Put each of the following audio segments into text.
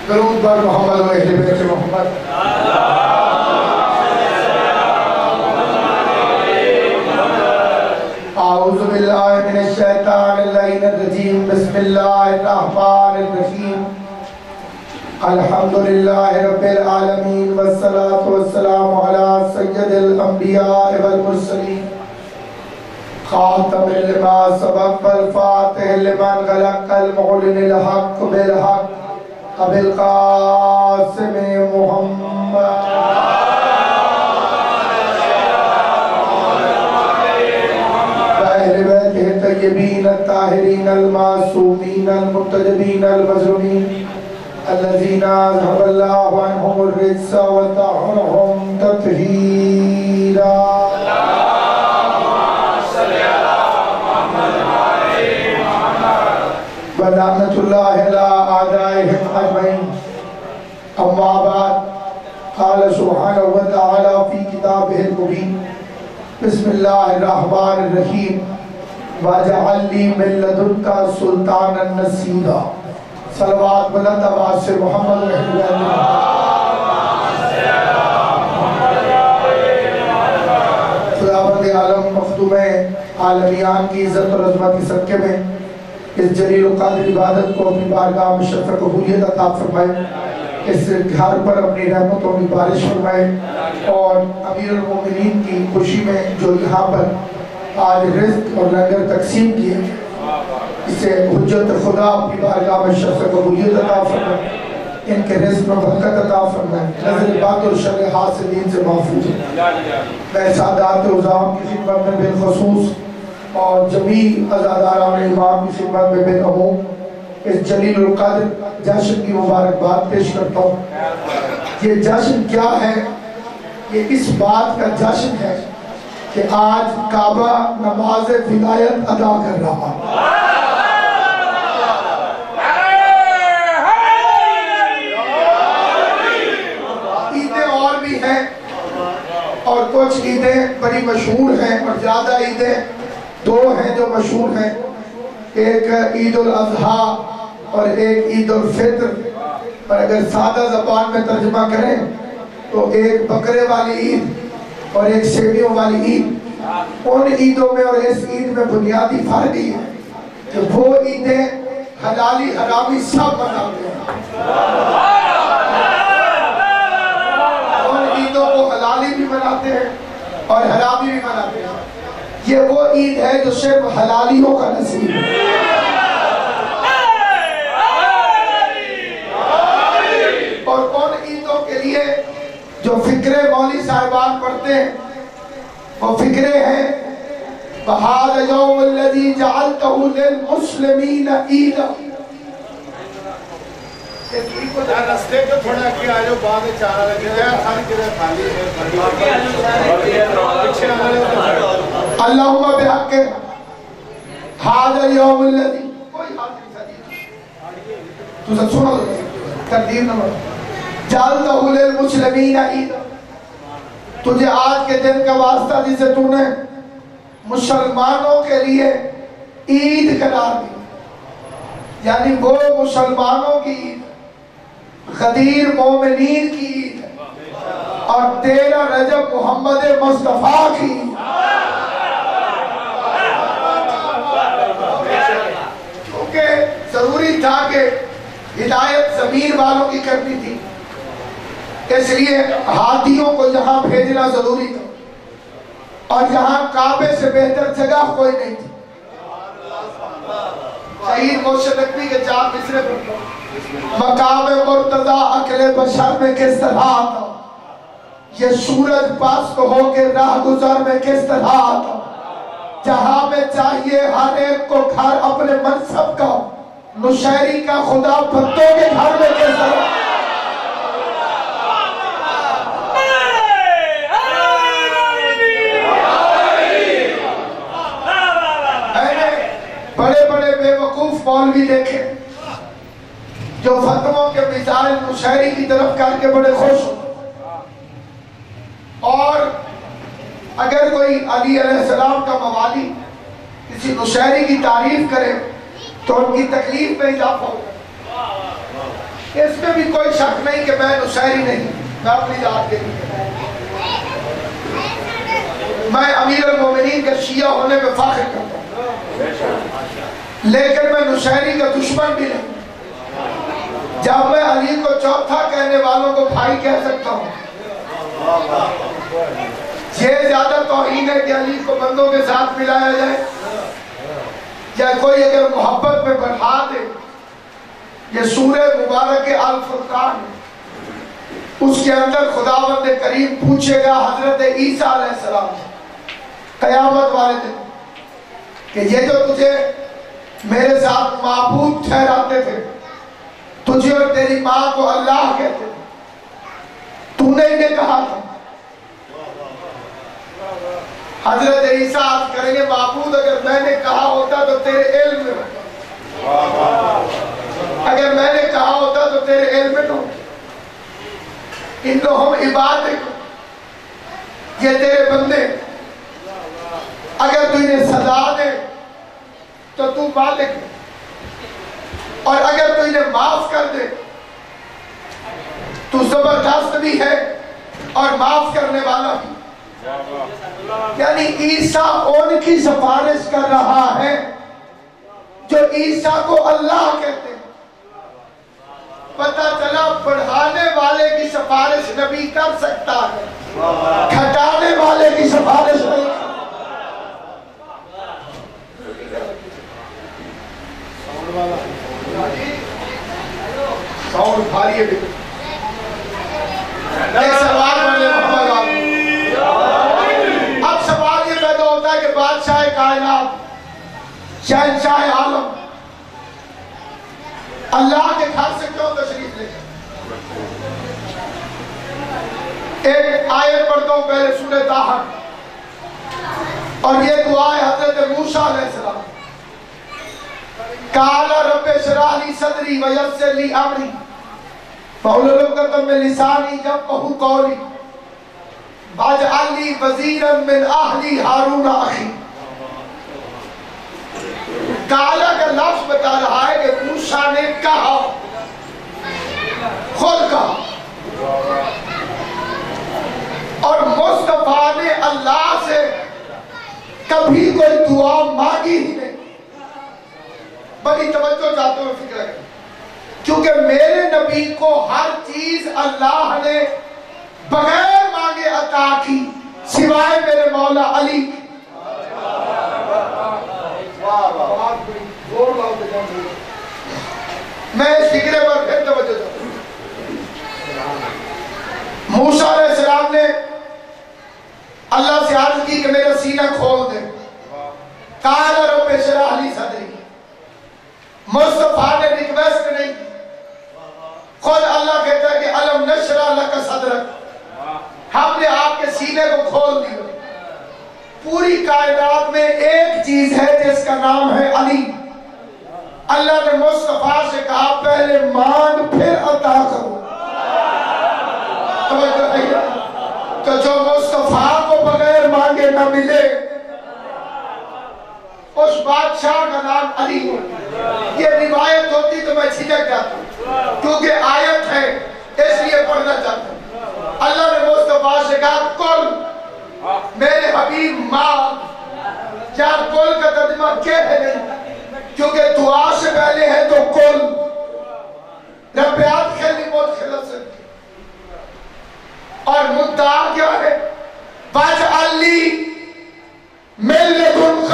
درود بر محمد و اہل بیت محمد. اعوذ باللہ من الشیطان اللعین الرجیم. بسم اللہ الرحمن الرحیم. الحمدللہ رب العالمین والصلاة والسلام علی سید الانبیاء والمرسلین خاتم لما سبق والفاتح لمن غلق المعلن الحق بالحق ابو القاسم محمد وأہل بیتہ الطیبین الطاہرین المعصومین المرتضین المظلومین الذین اذهب اللہ عنہم الرجس وطہرہم تطہیرا. ولعنۃ اللہ علی اعدائہم اجمعین. اما بعد قال سبحانہ وتعالی فی کتابہ المبین. بسم اللہ الرحمن الرحیم. وَاجْعَلْ لِي مِن لَّدُنْكَ سُلْطَانًا نَصِيرًا. صلوات بلند آواز سے محمد رحمہ اللہ. خداوند عالم مخدوم عالمیان کی عزت اور عظمت کے صدقے میں اس جلیل و قادر عبادت کو اپنی بارگاہ میں شرف قبولیت عطا فرمائے. اس گھر پر اپنی رحمتوں کی بارش فرمائے اور امیر المومنین کی خوشی میں جو یہاں پر آج رزق اور لنگر تقسیم کیے اسے حجت خدا اپنی بارگاہ میں شرف قبولیت عطا فرمائے. ان کے رزق میں برکت عطا فرمائے. نظر بات اور شر حاسدین سے محفوظ ہے. میں سادات عظام کی خدمت میں بالخصوص اور جمیع عزاداران امام کی خدمت میں بالعموم اس جلیل القدر جشن کی مبارکباد پیش کرتا ہوں. یہ جشن کیا ہے؟ یہ اس بات کا جشن ہے کہ آج کعبہ نماز ولایت ادا کر رہا ہے. عیدیں اور بھی ہیں اور کچھ عیدیں بڑی مشہور ہیں اور زیادہ عیدیں دو ہیں جو مشہور ہیں. ایک عید الاضحیٰ اور ایک عید الفطر. اور اگر سادہ زبان میں ترجمہ کریں تو ایک بکرے والی عید اور ایک سیویوں والی عید. ان عیدوں میں اور اس عید میں بنیادی فرق یہ ہے کہ وہ عیدیں حلالی حرامی سب مناتے ہیں. ان عیدوں کو حلالی بھی مناتے ہیں اور حرامی بھی مناتے ہیں. یہ وہ عید ہے جو صرف حلالیوں کا نصیب ہے. اور ان عیدوں کے لیے جو فکرے مولوی صاحبان پڑھتے ہیں وہ فکرے ہیں وَهَذَا الْيَوْمُ الَّذِي جَعَلْتَهُ لِلْمُسْلِمِينَ عِيدًا. رستے کو تھوڑا کیا جو بعد چارہ لگے ہیں خان کے لئے خالی اللہم بحق هَذَا الْيَوْمُ الَّذِي کوئی حاضر صدیق تو سب سنو تقدیر نمبر جَعَلْتَهُ لِلْمُسْلِمِينَ عِيدًا. تجھے آج کے دن کا واسطہ جسے تو نے مسلمانوں کے لیے عید قرار دی. یعنی وہ مسلمانوں کی عید غدیر مومنین کی عید اور 13 رجب محمد مصطفیٰ کی عید. کیونکہ ضروری تھا کہ ہدایت زمین والوں کی کرنی تھی اس لیے ہاتھیوں کو یہاں بھیجنا ضروری تھا اور یہاں کعبے سے بہتر جگہ کوئی نہیں تھی. شہید موشد نقوی کے 4 مصرے مقام مرتضی عقل بشر میں کس طرح آتا. یہ سورج پست ہو کے راہ گزر میں کس طرح آتا. جہاں میں چاہیے ہر ایک کو گھر اپنے منصب کا نشہری کا خدا بندوں کے گھر میں کس طرح. بڑے بڑے بے وقوف مولوی دیکھے جو فتووں کے مثال مشاعری کی طرف کر کے بڑے خوش ہو. اور اگر کوئی علی علیہ السلام کا موالی کسی مشاعری کی تعریف کرے تو ان کی تکلیف میں اضافہ ہوگا۔ اس میں بھی کوئی شک نہیں کہ میں نصیری نہیں، میں اپنی ذات کے لیے، میں امیر المومنین کا شیعہ ہونے پہ فخر کرتا ہوں، لیکن میں نصیری کا دشمن بھی نہیں۔ جب میں علی کو چوتھا کہنے والوں کو بھائی کہہ سکتا ہوں، یہ زیادہ توہین ہے کہ علی کو بندوں کے ساتھ ملایا جائے، یا کوئی اگر محبت میں بڑھا دے۔ یہ سورہ مبارک الفرقان ہے، اس کے اندر خداوند کریم پوچھے گا حضرت عیسیٰ علیہ السلام قیامت والے دن کہ یہ جو تجھے میرے ساتھ معبود ٹھہراتے تھے، تجھے اور تیری ماں کو اللہ کہتے تھے، تو نے انہیں کہا تھا۔ حضرت عیسیٰ عرض کریں گے معبود اگر میں نے کہا ہوتا تو تیرے علم میں ہوتا، اگر میں نے کہا ہوتا تو تیرے علم میں ہوتا، انہم عبادک، یہ تیرے بندے، اگر تو انہیں سزا دے تو تو مالک ہے، اور اگر تو انہیں معاف کر دے تو زبردست بھی ہے اور معاف کرنے والا بھی۔ یعنی عیسیٰ ان کی سفارش کر رہا ہے جو عیسیٰ کو اللہ کہتے ہیں۔ پتہ چلا بڑھانے والے کی سفارش نبی کر سکتا ہے، گھٹانے والے کی سفارش نہیں۔ ساؤنڈ بھاری ہے، ایک سوال بنے محمد آدمی۔ اب سوال یہ پیدا ہوتا ہے کہ بادشاہ کائنات، شہنشاہ عالم اللہ کے گھر سے کیوں تشریف لے گئے؟ ایک آیت پڑھتا ہوں پہلے سورہ طٰہٰ، اور یہ دعا ہے حضرت موسیٰ علیہ السلام۔ قال رب اشرح لي صدري ويسر لي امري واحلل عقدة من لساني يفقهوا قولي واجعل لي وزيرا من اهلي هارون اخي۔ قال کا لفظ بتا رہا ہے کہ موسیٰ نے کہا، خود کہا، اور مصطفیٰ نے اللہ سے کبھی کوئی دعا مانگی ہی نہیں۔ بڑی توجہ چاہتے ہوئے فکر ہے، کیونکہ میرے نبی کو ہر چیز اللہ نے بغیر مانگے عطا کی سوائے میرے مولا علی۔ میں اس فکرے پر پھر توجہ چاہتا ہوں۔ موسیٰ علیہ السلام نے اللہ سے عرض کی کہ میرا سینہ کھول دے۔ قال رب اشرح لي صدري، مصطفیٰ نے ریکویسٹ نہیں، خود اللہ کہتا ہے کہ الم نشرح لک صدرک، ہم نے آپ کے سینے کو کھول دیا۔ پوری کائنات میں ایک چیز ہے جس کا نام ہے علی۔ اللہ نے مصطفیٰ سے کہا پہلے مانگ پھر عطا کرو۔ تو جو مصطفیٰ کو بغیر مانگے نہ ملے اس بادشاہ کا نام علی ہے۔ یہ روایت ہوتی تو میں چھجک جاتا ہوں، کیونکہ آیت ہے اس لیے پڑھنا چاہتا ہوں۔ اللہ نے مصطفیٰ سے کہا کل، میرے حبیب ماں، جہاں کل کا ترجمہ کیا ہے نہیں، کیونکہ دعا سے پہلے ہے تو کل رب ادخلنی مدخل صدق، اور مدعا کیا ہے واجعل لی من لدنک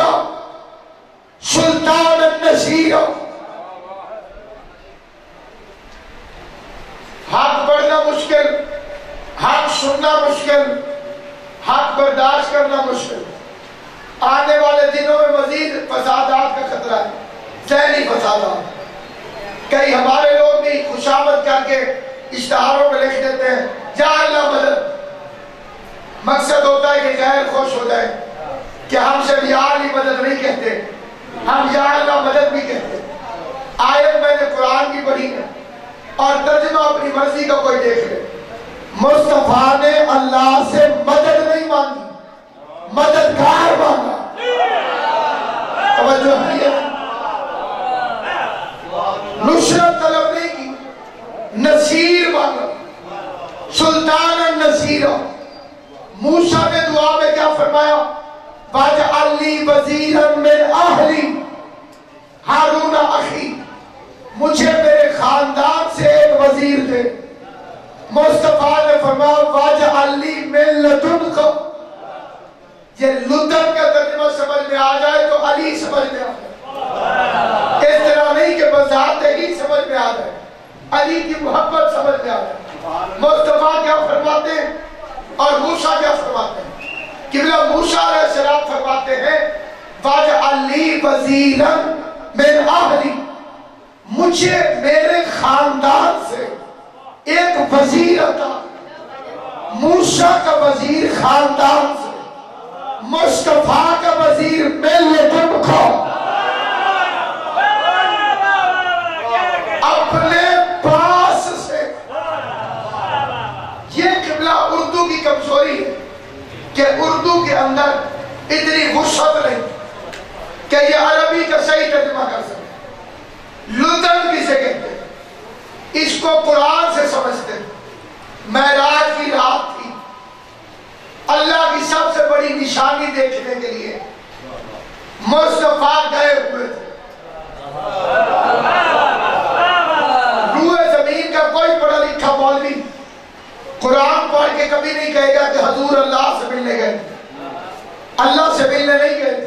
سلطانا نصیرا۔ حق پڑھنا مشکل، حق سننا مشکل، حق برداشت کرنا مشکل۔ آنے والے دنوں میں مزید فسادات کا خطرہ ہے، ذہنی فسادات۔ کئی ہمارے لوگ بھی خوشامد کر کے اشتہاروں میں لکھ دیتے ہیں یا اللہ مدد، مقصد ہوتا ہے کہ غیر خوش ہو جائے کہ ہم صرف یا علی مدد نہیں کہتے، ہم یا اللہ مدد بھی کہتے۔ آیت میں نے قرآن کی پڑھی ہے اور ترجمہ اپنی مرضی کا کوئی دیکھ لے۔ مصطفیٰ نے اللہ سے مدد نہیں مانگی، مددگار مانگا۔ توجہ ہے، نصرت طلب نہیں کی، نصیر مانگا، سلطان النصیر۔ موسیٰ نے دعا میں کیا فرمایا؟ وَاجْعَلْ لِي وَزِيرًا مِّنْ أَهْلِي ہارون اخی، مجھے میرے خاندان سے ایک وزیر دے۔ مصطفیٰ نے فرمایا وَاجْعَلْ لِي مِن لَدُنْكَ، یہ لدن کا ترجمہ سمجھ میں آ جائے تو علی سمجھ میں آ جائے، اس طرح نہیں کہ بذات ہی سمجھ میں آ جائے، علی کی محبت سمجھ میں آ جائے۔ مصطفیٰ کیا فرماتے ہیں اور موسیٰ کیا فرماتے ہیں؟ قبلہ موسیٰ علیہ السلام فرماتے ہیں وَاجْعَلْ لِي وَزِيرًا مِّنْ أَهْلِي، مجھے میرے خاندان سے ایک وزیر عطا۔ موسیٰ کا وزیر خاندان سے، مصطفیٰ کا وزیر ملتن کو اپنے پاس سے۔ یہ قبلہ اردو کی کمزوری ہے کہ اردو کے اندر اتنی وسعت نہیں کہ یہ عربی کا صحیح ترجمہ کر سکے۔ لدن کسے کہتے ہیں؟ اس کو قرآن سے سمجھتے ہیں۔ معراج کی رات تھی، اللہ کی سب سے بڑی نشانی دیکھنے کے لیے مصطفیٰ گئے ہوئے تھے۔ روئے زمین کا کوئی پڑھا لکھا مولوی قرآن پڑھ کے کبھی نہیں کہے گا کہ حضور اللہ سے ملنے گئے، اللہ سے ملنے نہیں گئے۔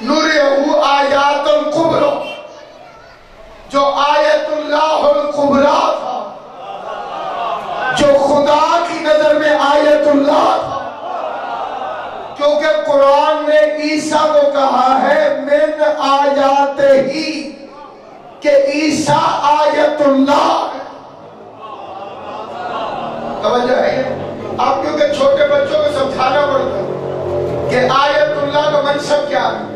نُرِيَهُ آیات القبرى، جو آیت اللہ القبریٰ تھا، جو خدا کی نظر میں آیت اللہ تھا، کیونکہ قرآن نے عیسیٰ کو کہا ہے من آیات ہی، کہ عیسیٰ آیت اللہ ہے۔ توجہ ہے؟ آپ کیونکہ چھوٹے بچوں کو سمجھانا پڑتا ہے کہ آیت اللہ کا منصب کیا ہے۔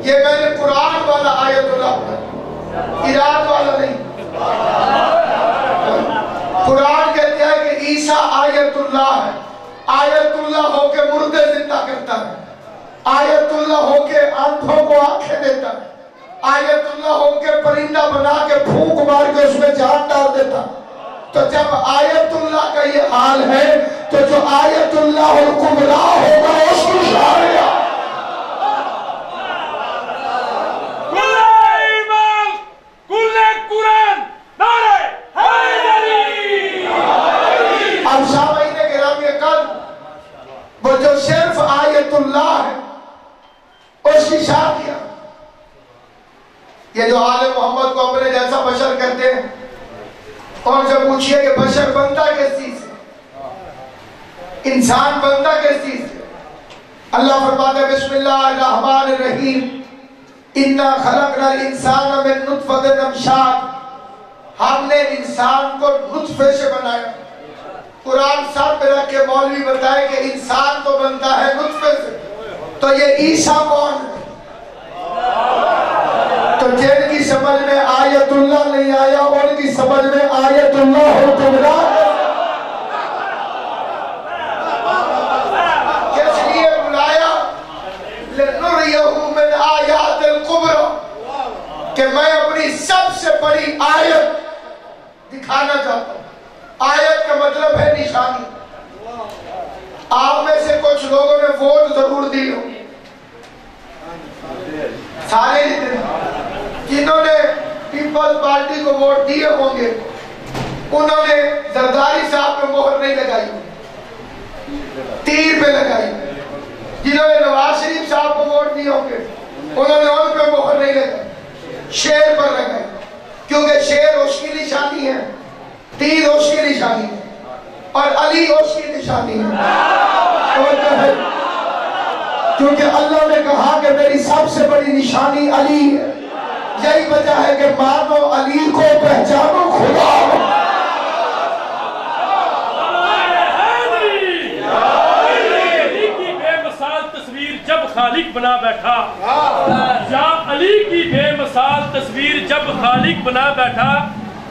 یہ میں نے قرآن والا آیت اللہ پڑھا، قرآن والا نہیں۔ قرآن کہتے ہیں کہ عیسیٰ آیت اللہ ہے۔ آیت اللہ ہو کے مردے زندہ کرتا ہے، آیت اللہ ہو کے اندھوں کو آنکھیں دیتا ہے، آیت اللہ ہو کے پرندہ بنا کے پھونک مار کے اس میں جان ڈال دیتا ہے۔ تو جب آیت اللہ کا یہ حال ہے تو جو آیت اللہ القبریٰ ہوگا اس کی شاریہ اب سامعین گرامی قلب، وہ جو صرف آیت اللہ ہے اس کی شاریہ، یہ جو آل محمد کو اپنے جیسا بشر کرتے ہیں، اور جب پوچھئے کہ بشر بنتا کس چیز سے، انسان بنتا کس چیز سے؟ اللہ فرماتا ہے بسم اللہ الرحمن الرحیم اِنَّا خَلَقْنَا الْإِنسَانَ مِن نُطْفَةٍ أَمْشَاجٍ، ہم نے انسان کو نطفے سے بنایا۔ قرآن ساتھ پہ رکھ کے مولوی بتائے کہ انسان تو بنتا ہے نطفے سے، تو یہ عیسیٰ کون ہے؟ تو جن کی سمجھ میں آیت اللہ نہیں آیا ان کی سمجھ میں آیت اللہ القبریٰ کس لیے بلایا؟ لِنُرِيَهُ مِنْ آیات القبریٰ، کہ میں اپنی سب سے بڑی آیت دکھانا چاہتا ہوں۔ آیت کا مطلب ہے نشانی۔ آپ میں سے کچھ لوگوں نے ووٹ ضرور دی ہو، سارے جنہوں نے پیپلز پارٹی کو ووٹ دیے ہوں گے انہوں نے زرداری صاحب پہ مہر نہیں لگائی، تیر پہ لگائی۔ جنہوں نے نواز شریف صاحب کو ووٹ دیے ہوں گے انہوں نے ان پہ مہر نہیں لگائی، شیر پر لگائی، کیونکہ شیر اس کی نشانی ہے، تیر اس کی نشانی ہے، اور علی اس کی نشانی ہے۔ کیونکہ اللہ نے کہا کہ میری سب سے بڑی نشانی علی ہے، یہی وجہ ہے کہ مانو علی کو، پہچانو خدا کو۔ علی کی بے مثال تصویر جب خالق بنا بیٹھا، یا علی کی بے مثال تصویر جب خالق بنا بیٹھا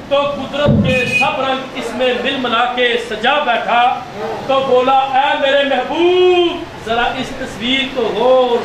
تو قدرت کے سب رنگ اس میں مل ملا کے سجا بیٹھا، تو بولا اے میرے محبوب ذرا اس تصویر کو غور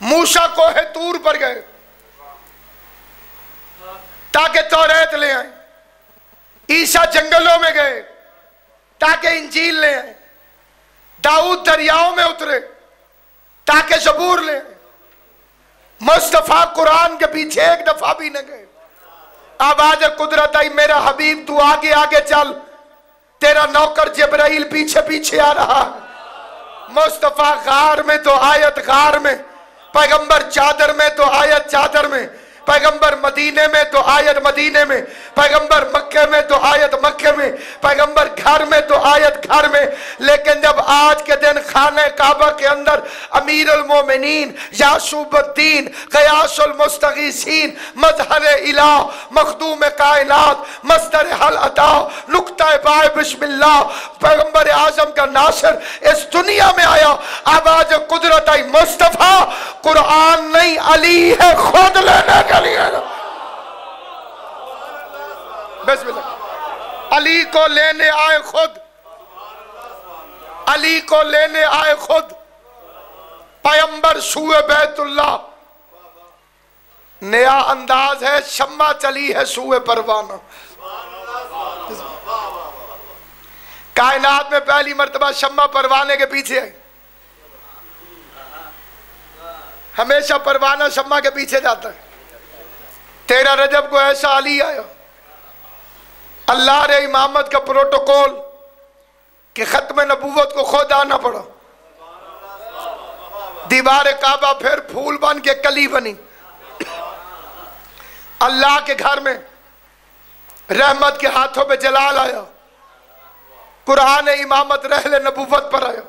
موسیٰ کوہ طور پر گئے تاکہ توریت لے آئیں، عیسیٰ جنگلوں میں گئے تاکہ انجیل لے آئیں، داؤد دریاؤں میں اترے تاکہ زبور لے آئیں، مصطفیٰ قرآن کے پیچھے ایک دفعہ بھی نہ گئے۔ آواز قدرت آئی، میرا حبیب تو آگے آگے چل، تیرا نوکر جبرائیل پیچھے پیچھے آ رہا ہے۔ مصطفیٰ غار میں تو آیت غار میں، پیغمبر چادر میں تو آیت چادر میں، پیغمبر مدینے میں تو آیت مدینے میں، پیغمبر مکہ میں تو آیت مکہ میں، پیغمبر گھر میں تو آیت گھر میں۔ لیکن جب آج کے دن خانہ کعبہ کے اندر امیر المومنین یعصوب الدین غیاث المستغیثین مظہر الہ مخدوم کائنات مصدر حل عطا نقطہ بائے بسم اللہ پیغمبر اعظم کا ناصر اس دنیا میں آیا، آواز قدرت آئی، مصطفیٰ قرآن نہیں علی ہے خود لینے کے لیے۔ بسم اللہ، علی کو لینے آئے خود، علی کو لینے آئے خود، پیغمبر سوئے بیت اللہ۔ نیا انداز ہے، شمع چلی ہے سوئے پروانہ۔ کائنات میں پہلی مرتبہ شمع پروانے کے پیچھے ہے، ہمیشہ پروانہ شمع کے پیچھے جاتا ہے۔ 13 رجب کو ایسا علی آیا، اللہ نے امامت کا پروٹوکول کہ ختم نبوت کو خود آنا پڑا، دیوار کعبہ پھر پھول بن کے کلی بنی، اللہ کے گھر میں رحمت کے ہاتھوں پہ جلال آیا، قرآن امامت رحل نبوت پر آیا۔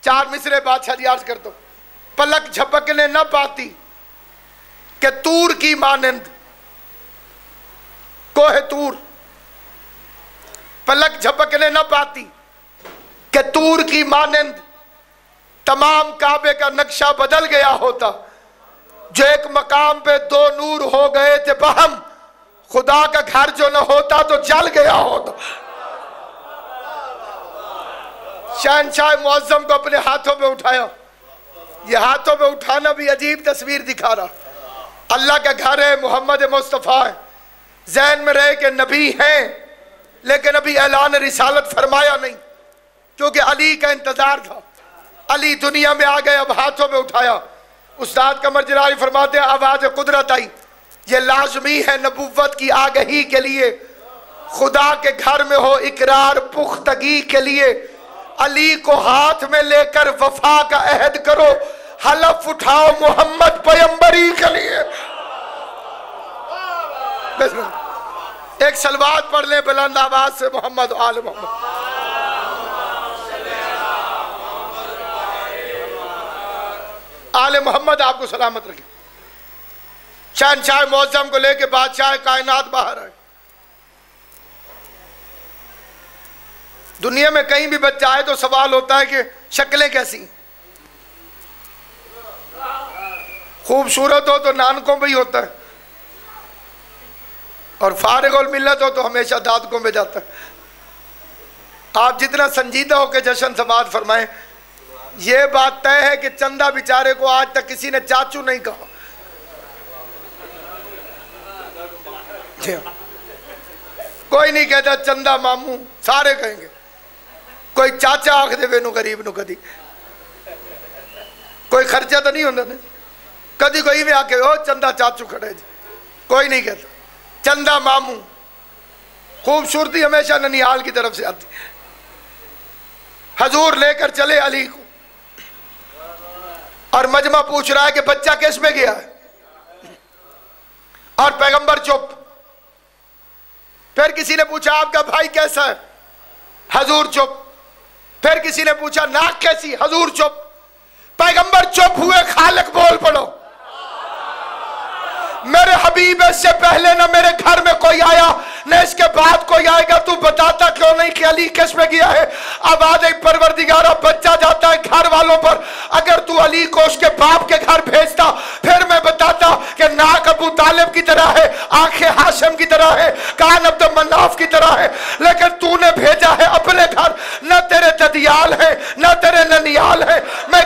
4 مصرے بادشاہ جی عرض کرتا ہوں، پلک جھپکنے نہ پاتی کہ طور کی مانند، کوہ طور پلک جھپکنے نہ پاتی کہ طور کی مانند تمام کعبے کا نقشہ بدل گیا ہوتا، جو ایک مقام پہ 2 نور ہو گئے تھے بہم، خدا کا گھر جو نہ ہوتا تو جل گیا ہوتا۔ شہنشاہ معظم کو اپنے ہاتھوں پہ اٹھایا، یہ ہاتھوں پہ اٹھانا بھی عجیب تصویر دکھا رہا، اللہ کا گھر ہے، محمد مصطفیٰ ہے، ذہن میں رہے کہ نبی ہیں لیکن ابھی اعلان رسالت فرمایا نہیں، کیونکہ علی کا انتظار تھا۔ علی دنیا میں آ گئے، اب ہاتھوں پہ اٹھایا۔ استاد قمر جلالی فرماتے ہیں، آواز قدرت آئی، یہ لازمی ہے نبوت کی آگہی کے لیے، خدا کے گھر میں ہو اقرار پختگی کے لیے، علی کو ہاتھ میں لے کر وفا کا عہد کرو، حلف اٹھاؤ محمد پیغمبری کے لیے۔ بسم اللہ، ایک صلوات پڑھ لیں بلند آواز سے، محمد آل محمد۔ آل محمد آپ کو سلامت رکھے۔ شہنشاہ معظم کو لے کے بادشاہ کائنات باہر آئے۔ دنیا میں کہیں بھی بچہ آئے تو سوال ہوتا ہے کہ شکلیں کیسی، خوبصورت ہو تو نانکوں پہ ہی ہوتا ہے، اور فارغ الملت ہو تو ہمیشہ دادکوں میں جاتا ہے۔ آپ جتنا سنجیدہ ہو کے جشن سماعت فرمائیں، یہ بات طے ہے کہ چندہ بیچارے کو آج تک کسی نے چاچو نہیں کہا۔ کوئی نہیں کہتا چندہ ماموں، سارے کہیں گے۔ کوئی چاچا آکھ دے وے نو غریب نو کدی، کوئی خرچہ تو نہیں ہوتا نا، کدی کوئی بھی آکے ہو چندہ چاچو کھڑے جی، کوئی نہیں کہتا چندہ ماموں۔ خوبصورتی ہمیشہ ننیال کی طرف سے آتی۔ حضور لے کر چلے علی کو، اور مجمع پوچھ رہا ہے کہ بچہ کس میں گیا ہے، اور پیغمبر چپ۔ پھر کسی نے پوچھا آپ کا بھائی کیسا ہے، حضور چپ۔ پھر کسی نے پوچھا ناک کیسی، حضور چپ۔ پیغمبر چپ ہوئے، خالق بول پڑو، میرے حبیب اس سے پہلے نہ میرے گھر میں کوئی آیا نہ اس کے بعد کوئی آئے گا، تو بتاتا کیوں نہیں کہ علی کس میں گیا ہے؟ آواز ایک پروردگارہ، بچہ جاتا ہے گھر والوں پر، اگر تو علی کو اس کے باپ کے گھر بھیجتا پھر میں بتاتا کہ ناک ابو طالب کی طرح ہے، آنکھیں ہاشم کی طرح ہے، کان عبد مناف کی طرح ہے، لیکن تو نے بھیجا ہے اپنے گھر، نہ تیرے ددیال ہے نہ تیرے ننیال ہے۔ میں